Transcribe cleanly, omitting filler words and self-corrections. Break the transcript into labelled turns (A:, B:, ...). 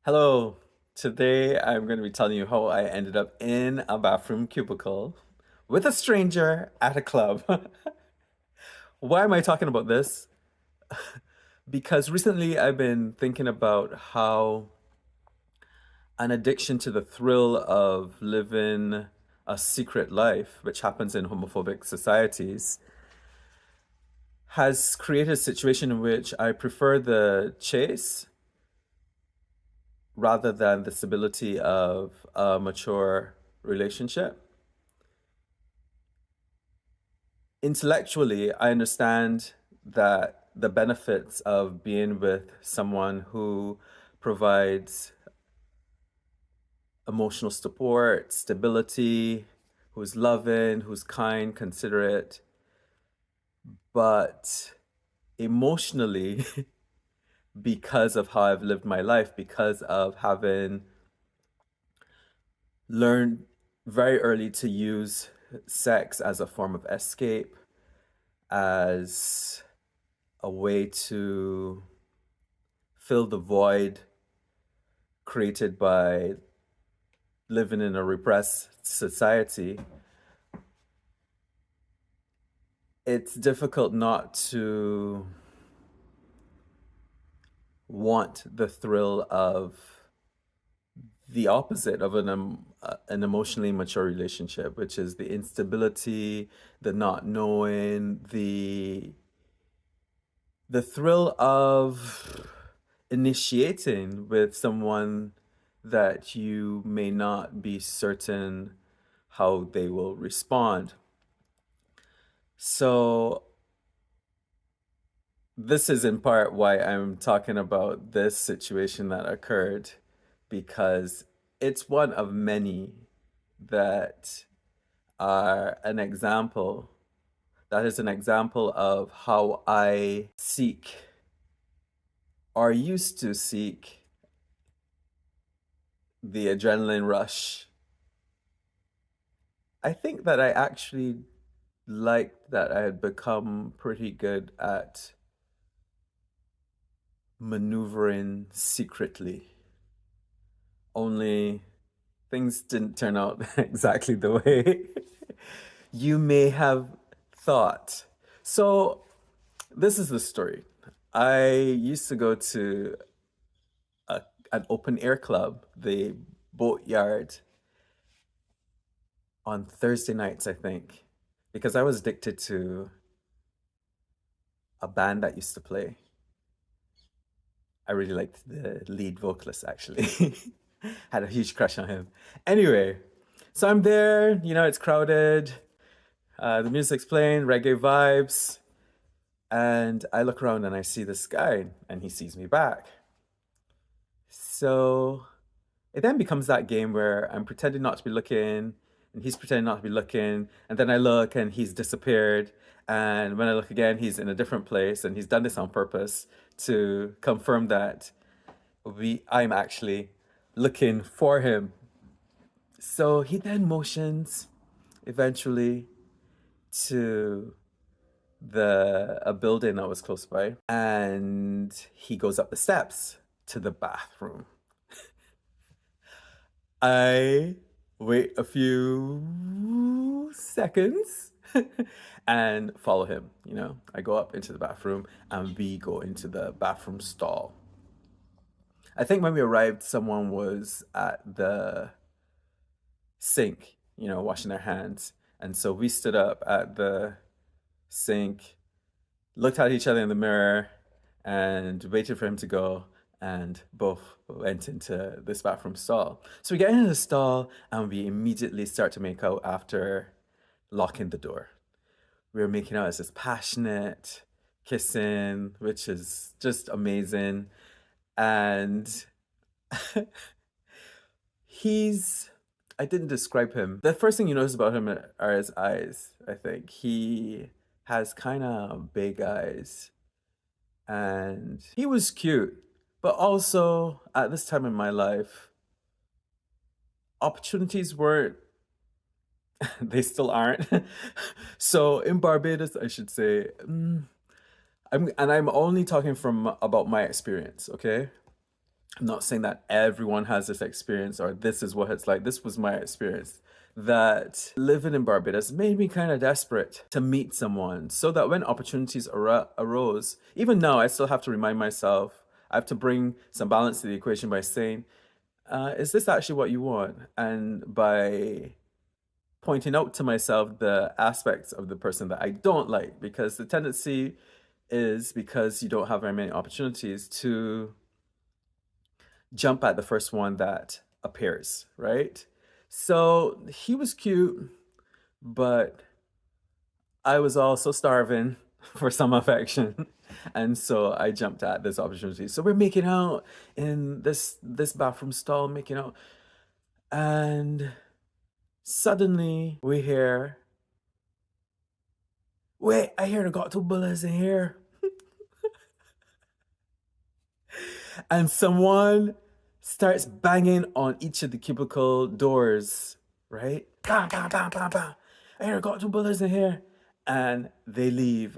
A: Hello. Today I'm going to be telling you how I ended up in a bathroom cubicle with a stranger at a club. Why am I talking about this? Because recently I've been thinking about how an addiction to the thrill of living a secret life, which happens in homophobic societies, has created a situation in which I prefer the chase rather than the stability of a mature relationship. Intellectually, I understand that the benefits of being with someone who provides emotional support, stability, who's loving, who's kind, considerate, but emotionally, because of how I've lived my life, because of having learned very early to use sex as a form of escape, as a way to fill the void created by living in a repressed society, it's difficult not to want the thrill of the opposite of an emotionally mature relationship, which is the instability, the not knowing, the thrill of initiating with someone that you may not be certain how they will respond. So, this is in part why I'm talking about this situation that occurred, because it's one of many that are an example, that is an example of how I seek or used to seek the adrenaline rush. I think that I actually liked that I had become pretty good at maneuvering secretly. Only things didn't turn out exactly the way you may have thought. So, this is the story. I used to go to a, an open air club, the Boatyard, on Thursday nights, I think, because I was addicted to a band that used to play. I really liked the lead vocalist, actually. Had a huge crush on him. Anyway, so I'm there, it's crowded. The music's playing, reggae vibes. And I look around and I see this guy, and he sees me back. So it then becomes that game where I'm pretending not to be looking, and he's pretending not to be looking, and then I look and he's disappeared. And when I look again, he's in a different place, and he's done this on purpose to confirm that I'm actually looking for him. So he then motions eventually to the a building that was close by, and he goes up the steps to the bathroom. I wait a few seconds and follow him. I go up into the bathroom and we go into the bathroom stall. I think when we arrived, someone was at the sink, washing their hands. And so we stood up at the sink, looked at each other in the mirror, and waited for him to go. And both went into this bathroom stall. So we get into the stall and we immediately start to make out after locking the door. We were making out as this passionate kissing, which is just amazing. And he's I didn't describe him. The first thing you notice about him are his eyes, I think. He has kind of big eyes. And he was cute. But also, at this time in my life, opportunities weren't, they still aren't. So in Barbados, I should say, I'm only talking from about my experience, okay? I'm not saying that everyone has this experience or this is what it's like. This was my experience. That living in Barbados made me kind of desperate to meet someone so that when opportunities arose, even now, I still have to remind myself, I have to bring some balance to the equation by saying, is this actually what you want? And by pointing out to myself the aspects of the person that I don't like, because the tendency is because you don't have very many opportunities to jump at the first one that appears, right? So he was cute, but I was also starving for some affection. And so I jumped at this opportunity. So we're making out in this bathroom stall, making out, and suddenly we hear, wait, I hear I got two bullets in here. And someone starts banging on each of the cubicle doors, right? Bam, bam, bam, bam, bam. I hear I got two bullets in here. And they leave.